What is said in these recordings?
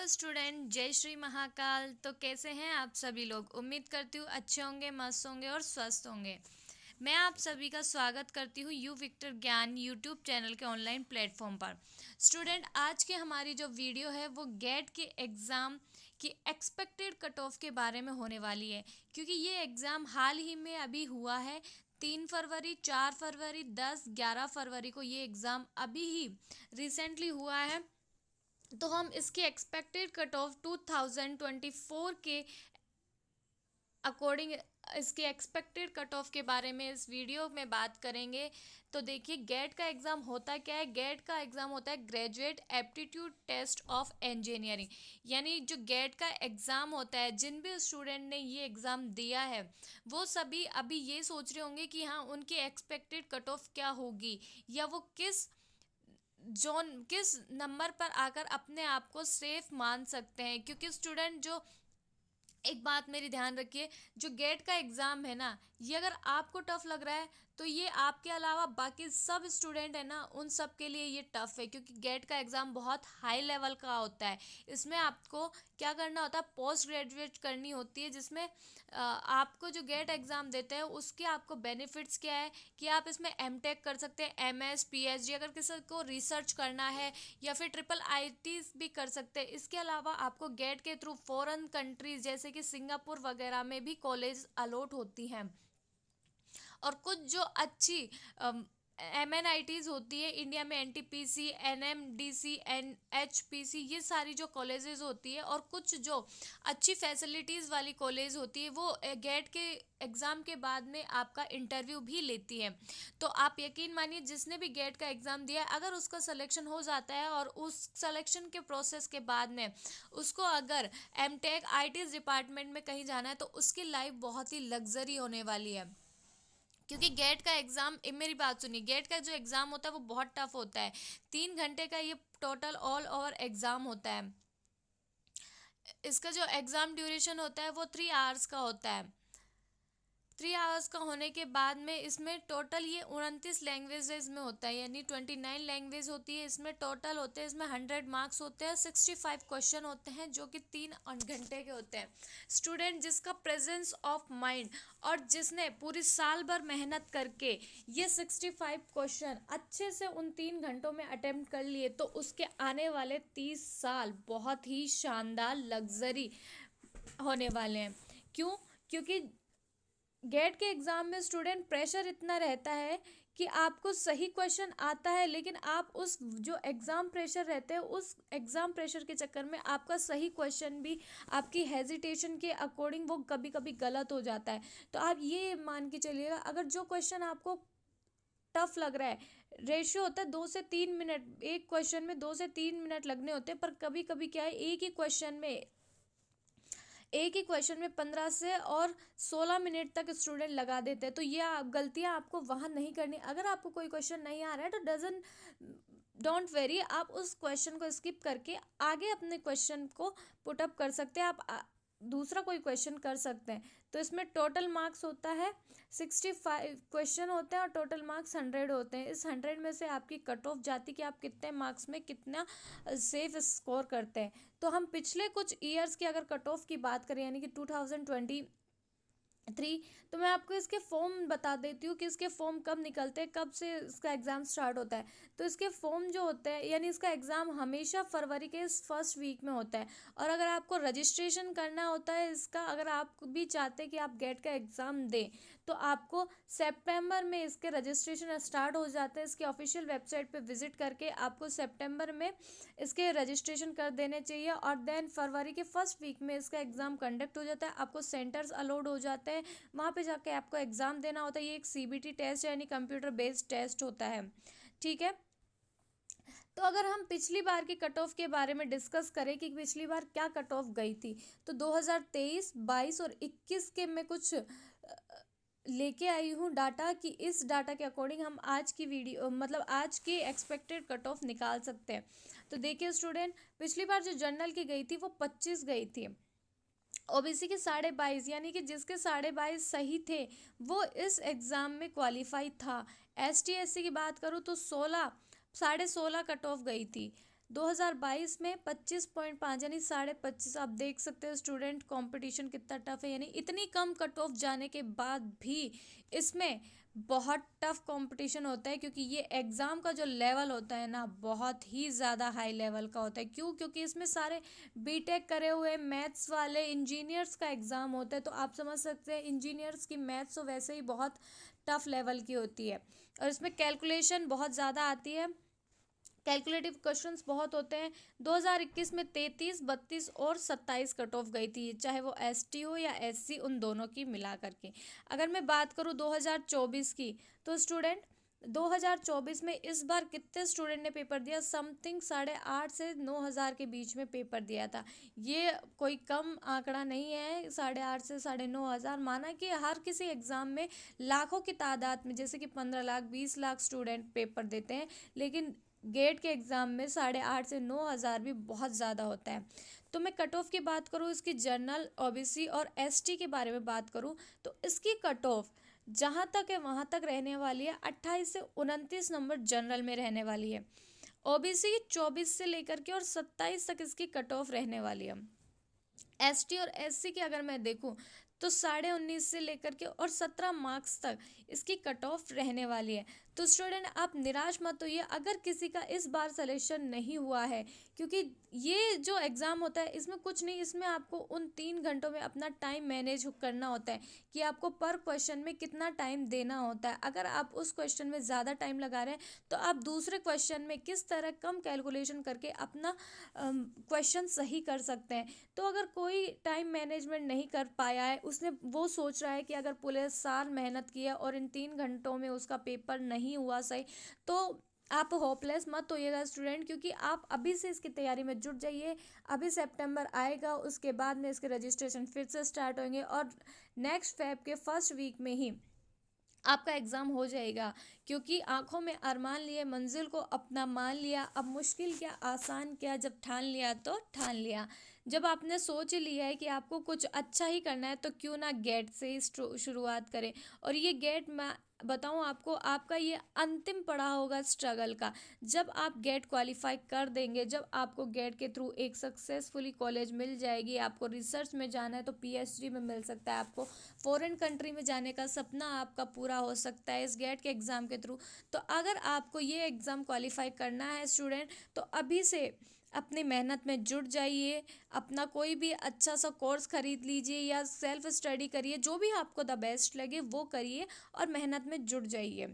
Student, जय श्री महाकाल। तो कैसे हैं आप सभी लोग? उम्मीद करती हूँ अच्छे होंगे, मस्त होंगे और स्वस्थ होंगे। मैं आप सभी का स्वागत करती हूँ यू विक्टर ज्ञान यूट्यूब चैनल के ऑनलाइन प्लेटफॉर्म पर। स्टूडेंट, आज की हमारी जो वीडियो है वो गेट के एग्ज़ाम की एक्सपेक्टेड कट ऑफ के बारे में होने वाली है, क्योंकि ये एग्ज़ाम हाल ही में अभी हुआ है। 3 फरवरी, 4 फरवरी, 10, 11 फरवरी को ये एग्ज़ाम अभी ही रिसेंटली हुआ है। तो हम इसकी एक्सपेक्टेड कट ऑफ 2024 के अकॉर्डिंग इसके एक्सपेक्टेड कट ऑफ के बारे में इस वीडियो में बात करेंगे। तो देखिए, गेट का एग्ज़ाम होता क्या है। गेट का एग्ज़ाम होता है graduate aptitude test of engineering. यानी जो गेट का एग्ज़ाम होता है, जिन भी स्टूडेंट ने ये एग्ज़ाम दिया है वो सभी अभी ये सोच रहे होंगे कि हाँ, उनकी एक्सपेक्टेड कट ऑफ क्या होगी, या वो किस नंबर पर आकर अपने आप को सेफ मान सकते हैं। क्योंकि स्टूडेंट, जो एक बात मेरी ध्यान रखिए, जो गेट का एग्ज़ाम है ना, ये अगर आपको टफ लग रहा है तो ये आपके अलावा बाकी सब स्टूडेंट है ना, उन सब के लिए ये टफ है। क्योंकि गेट का एग्ज़ाम बहुत हाई लेवल का होता है। इसमें आपको क्या करना होता है, पोस्ट ग्रेजुएट करनी होती है, जिसमें आपको जो गेट एग्ज़ाम देते हैं उसके आपको बेनिफिट्स क्या है कि आप इसमें एमटेक कर सकते हैं, एमएस, पीएचडी, अगर किसी को रिसर्च करना है, या फिर ट्रिपल आईटीज भी कर सकते हैं। इसके अलावा आपको गेट के थ्रू फॉरेन कंट्रीज जैसे कि सिंगापुर वगैरह में भी कॉलेज अलॉट होती हैं। और कुछ जो अच्छी MNITs होती है इंडिया में, NTPC, NMDC, NHPC, ये सारी जो कॉलेजेस होती है, और कुछ जो अच्छी फैसिलिटीज़ वाली कॉलेज होती है, वो गेट के एग्ज़ाम के बाद में आपका इंटरव्यू भी लेती है। तो आप यकीन मानिए, जिसने भी गेट का एग्ज़ाम दिया है, अगर उसका सिलेक्शन हो जाता है और उस सिलेक्शन के प्रोसेस के बाद में उसको अगर एमटेक ITs डिपार्टमेंट में कहीं जाना है, तो उसकी लाइफ बहुत ही लग्जरी होने वाली है। क्योंकि गेट का एग्ज़ाम, मेरी बात सुनिए, गेट का जो एग्ज़ाम होता है वो बहुत टफ होता है। 3 घंटे का ये टोटल ऑल ओवर एग्ज़ाम होता है। इसका जो एग्ज़ाम ड्यूरेशन होता है वो 3 आवर्स का होता है। 3 आवर्स का होने के बाद में इसमें टोटल ये 29 लैंग्वेजेस में होता है, यानी 29 लैंग्वेज होती है। इसमें टोटल होते हैं, इसमें 100 मार्क्स होते हैं, 65 क्वेश्चन होते हैं, जो कि 3 घंटे के होते हैं। स्टूडेंट जिसका प्रेजेंस ऑफ माइंड और जिसने पूरी साल भर मेहनत करके ये 65 क्वेश्चन अच्छे से उन 3 घंटों में अटेम्प्ट कर लिए, तो उसके आने वाले 30 साल बहुत ही शानदार लग्जरी होने वाले हैं। क्यों? क्योंकि गेट के एग्ज़ाम में स्टूडेंट प्रेशर इतना रहता है कि आपको सही क्वेश्चन आता है, लेकिन आप उस जो एग्ज़ाम प्रेशर रहते हैं, उस एग्ज़ाम प्रेशर के चक्कर में आपका सही क्वेश्चन भी आपकी हेजिटेशन के अकॉर्डिंग वो कभी कभी गलत हो जाता है। तो आप ये मान के चलिएगा, अगर जो क्वेश्चन आपको टफ लग रहा है, रेशियो होता है 2 से 3 मिनट, एक क्वेश्चन में 2 से 3 मिनट लगने होते हैं। पर कभी कभी क्या है, एक ही क्वेश्चन में 15 से 16 मिनट तक स्टूडेंट लगा देते हैं। तो ये गलतियाँ आपको वहाँ नहीं करनी। अगर आपको कोई क्वेश्चन नहीं आ रहा है तो डोंट वेरी, आप उस क्वेश्चन को स्किप करके आगे अपने क्वेश्चन को पुटअप कर सकते हैं। आप दूसरा कोई क्वेश्चन कर सकते हैं। तो इसमें टोटल मार्क्स होता है 65 क्वेश्चन होते हैं, और टोटल मार्क्स 100 होते हैं। इस 100 में से आपकी कट ऑफ जाती कि आप कितने मार्क्स में कितना सेफ स्कोर करते हैं। तो हम पिछले कुछ ईयर्स की अगर कट ऑफ की बात करें, यानी कि 2023, तो मैं आपको इसके फॉर्म बता देती हूँ कि इसके फॉर्म कब निकलते हैं, कब से इसका एग्ज़ाम स्टार्ट होता है। तो इसके फॉर्म जो होते हैं, यानी इसका एग्ज़ाम हमेशा फरवरी के फर्स्ट वीक में होता है। और अगर आपको रजिस्ट्रेशन करना होता है इसका, अगर आप भी चाहते हैं कि आप गेट का एग्ज़ाम दें, तो आपको सितंबर में इसके रजिस्ट्रेशन स्टार्ट हो जाते हैं। इसके ऑफिशियल वेबसाइट पे विजिट करके आपको सितंबर में इसके रजिस्ट्रेशन कर देने चाहिए, और देन फरवरी के फर्स्ट वीक में इसका एग्ज़ाम कंडक्ट हो जाता है। आपको सेंटर्स अलॉट हो जाते हैं, वहाँ पे जाके आपको एग्ज़ाम देना होता है। ये एक CBT टेस्ट यानी कंप्यूटर बेस्ड टेस्ट होता है। ठीक है। तो अगर हम पिछली बार की कट ऑफ के बारे में डिस्कस करें कि पिछली बार क्या कट ऑफ गई थी, तो 2023, 22 और 21 के मैं कुछ लेके आई हूँ डाटा, कि इस डाटा के अकॉर्डिंग हम आज की वीडियो, मतलब आज की एक्सपेक्टेड कट ऑफ निकाल सकते हैं। तो देखिए स्टूडेंट, पिछली बार जो जनरल की गई थी वो 25 गई थी। OBC के 22.5, यानी कि जिसके 22.5 सही थे वो इस एग्ज़ाम में क्वालिफाई था। ST SC की बात करूँ तो 16, 16.5 कट ऑफ गई थी। 2022 में 25.5 यानी 25.5। आप देख सकते हो स्टूडेंट, कंपटीशन कितना टफ है, यानी इतनी कम कट ऑफ जाने के बाद भी इसमें बहुत टफ कंपटीशन होता है, क्योंकि ये एग्ज़ाम का जो लेवल होता है ना बहुत ही ज़्यादा हाई लेवल का होता है। क्यों? क्योंकि इसमें सारे बीटेक करे हुए मैथ्स वाले इंजीनियर्स का एग्ज़ाम होता है, तो आप समझ सकते हैं इंजीनियर्स की मैथ्स तो वैसे ही बहुत टफ लेवल की होती है, और इसमें कैलकुलेशन बहुत ज़्यादा आती है, कैलकुलेटिव क्वेश्चंस बहुत होते हैं। 2021 में 33, 32 और 27 कट ऑफ गई थी, चाहे वो एसटी हो या एससी, उन दोनों की मिला करके। अगर मैं बात करूँ 2024 की, तो स्टूडेंट 2024 में इस बार कितने स्टूडेंट ने पेपर दिया? समथिंग 8,500 से 9,000 के बीच में पेपर दिया था। ये कोई कम आंकड़ा नहीं है, 8,500 से 9,500। माना कि हर किसी एग्ज़ाम में लाखों की तादाद में, जैसे कि 15 लाख 20 लाख स्टूडेंट पेपर देते हैं, लेकिन गेट के एग्ज़ाम में 8,500 से 9,000 भी बहुत ज़्यादा होता है। तो मैं कट ऑफ की बात करूँ, इसकी जनरल, ओबीसी और एसटी के बारे में बात करूँ, तो इसकी कट ऑफ जहाँ तक है वहाँ तक रहने वाली है। 28 से 29 नंबर जनरल में रहने वाली है। ओबीसी 24 से लेकर के और 27 तक इसकी कट ऑफ रहने वाली है। एसटी और एससी की अगर मैं देखूं, तो 19.5 से लेकर के और 17 मार्क्स तक इसकी कट ऑफ रहने वाली है। तो स्टूडेंट आप निराश मत होइए अगर किसी का इस बार सिलेक्शन नहीं हुआ है, क्योंकि ये जो एग्ज़ाम होता है इसमें कुछ नहीं, इसमें आपको उन 3 घंटों में अपना टाइम मैनेज करना होता है कि आपको पर क्वेश्चन में कितना टाइम देना होता है। अगर आप उस क्वेश्चन में ज़्यादा टाइम लगा रहे हैं, तो आप दूसरे क्वेश्चन में किस तरह कम कैलकुलेशन करके अपना क्वेश्चन सही कर सकते हैं। तो अगर कोई टाइम मैनेजमेंट नहीं कर पाया है, उसने वो सोच रहा है कि अगर पूरे साल मेहनत की है और इन 3 घंटों में उसका पेपर नहीं हुआ सही, तो आप होपलेस मत होइएगा स्टूडेंट, क्योंकि आप अभी से इसकी तैयारी में जुट जाइए। अभी सितंबर आएगा, उसके बाद में इसके रजिस्ट्रेशन फिर से स्टार्ट होंगे, और नेक्स्ट फेब के फर्स्ट वीक में ही आपका एग्ज़ाम हो जाएगा। क्योंकि आंखों में अरमान लिए मंजिल को अपना मान लिया, अब मुश्किल क्या आसान क्या, जब ठान लिया तो ठान लिया। जब आपने सोच लिया है कि आपको कुछ अच्छा ही करना है, तो क्यों ना गेट से ही शुरुआत करें। और ये गेट, मैं बताऊं आपको, आपका ये अंतिम पड़ाव होगा स्ट्रगल का। जब आप गेट क्वालिफाई कर देंगे, जब आपको गेट के थ्रू एक सक्सेसफुली कॉलेज मिल जाएगी, आपको रिसर्च में जाना है तो पीएचडी में मिल सकता है, आपको फॉरेन कंट्री में जाने का सपना आपका पूरा हो सकता है इस गेट के एग्ज़ाम के थ्रू। तो अगर आपको ये एग्ज़ाम क्वालिफाई करना है स्टूडेंट, तो अभी से अपनी मेहनत में जुट जाइए, अपना कोई भी अच्छा सा कोर्स खरीद लीजिए या सेल्फ स्टडी करिए, जो भी आपको द बेस्ट लगे वो करिए और मेहनत में जुट जाइए।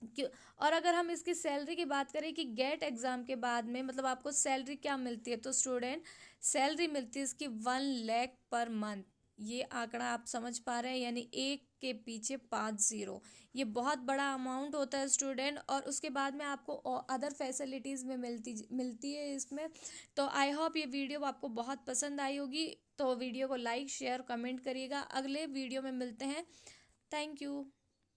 क्यों? और अगर हम इसकी सैलरी की बात करें कि गेट एग्ज़ाम के बाद में मतलब आपको सैलरी क्या मिलती है, तो स्टूडेंट सैलरी मिलती है इसकी 1 लाख पर मंथ। ये आंकड़ा आप समझ पा रहे हैं, यानी एक के पीछे 5 0। ये बहुत बड़ा अमाउंट होता है स्टूडेंट, और उसके बाद में आपको अदर फैसिलिटीज़ में मिलती है इसमें। तो आई होप ये वीडियो आपको बहुत पसंद आई होगी, तो वीडियो को लाइक शेयर कमेंट करिएगा। अगले वीडियो में मिलते हैं। Thank you.